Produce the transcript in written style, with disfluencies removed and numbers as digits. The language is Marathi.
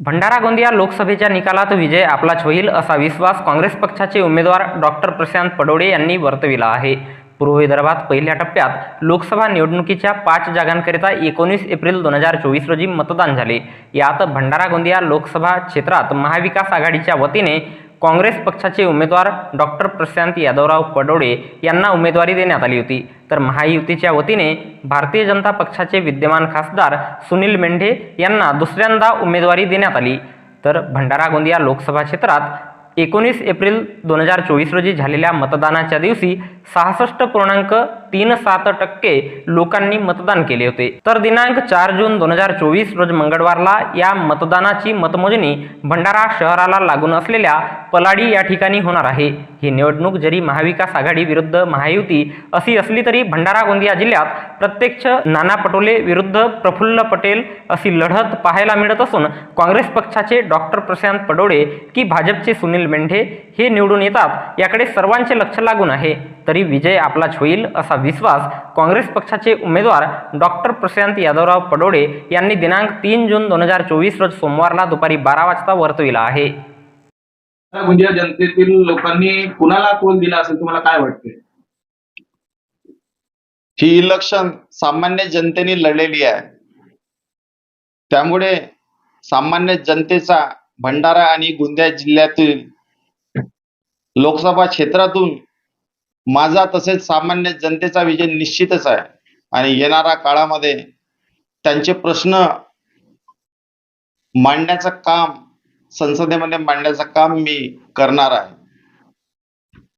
भंडारा गोंदिया लोकसभेच्या निकालात विजय आपलाच होईल असा विश्वास काँग्रेस पक्षाचे उमेदवार डॉक्टर प्रशांत पडोळे यांनी वर्तविला आहे। पूर्व विदर्भात पहिल्या टप्प्यात लोकसभा निवडणुकीच्या 5 जागांकरिता 19 एप्रिल 2024 रोजी मतदान झाले। यात भंडारा गोंदिया लोकसभा क्षेत्रात महाविकास आघाडीच्या वतीने काँग्रेस पक्षाचे उमेदवार डॉक्टर प्रशांत यादवराव पडोळे यांना उमेदवारी देण्यात आली होती, तर महायुतीच्या वतीने भारतीय जनता पक्षाचे विद्यमान खासदार सुनील मेंढे यांना दुसऱ्यांदा उमेदवारी देण्यात आली। तर भंडारा गोंदिया लोकसभा क्षेत्रात 19 एप्रिल 2024 रोजी झालेल्या मतदानाच्या दिवशी 66.37% लोकांनी मतदान केले होते। तर दिनांक 4 जून 2024 रोज मंगळवारला या मतदानाची मतमोजणी भंडारा शहराला लागून असलेल्या पलाडी या ठिकाणी होणार आहे। ही निवडणूक जरी महाविकास आघाडी विरुद्ध महायुती अशी असली तरी भंडारा गोंदिया जिल्ह्यात प्रत्यक्ष नाना पटोले विरुद्ध प्रफुल्ल पटेल अशी लढत पाहायला मिळत असून काँग्रेस पक्षाचे डॉक्टर प्रशांत पडोळे की भाजपचे सुनील मेंढे हे निवडून येतात याकडे सर्वांचे लक्ष लागून आहे। तरी विजय आपलाच होईल असा विश्वास काँग्रेस पक्षाचे उमेदवार डॉक्टर प्रशांत यादवराव पडोळे यांनी दिनांक 3 जून 2024 रोज सोमवारला दुपारी 12 वाजता वर्तविला आहे। गोंदिया जनतेतील लोकांनी कुणाला कौल दिला असेल तुम्हाला काय वाटते? ही इलेक्शन सामान्य जनतेने लढलेली आहे, त्यामुळे सामान्य जनतेचा भंडारा आणि गोंदिया जिल्ह्यातील लोकसभा क्षेत्रातून माझा तसेच सामान्य जनतेचा विजय निश्चितच आहे आणि येणाऱ्या काळामध्ये त्यांचे प्रश्न मांडण्याचं काम संसदेमध्ये मांडण्याचं काम मी करणार आहे।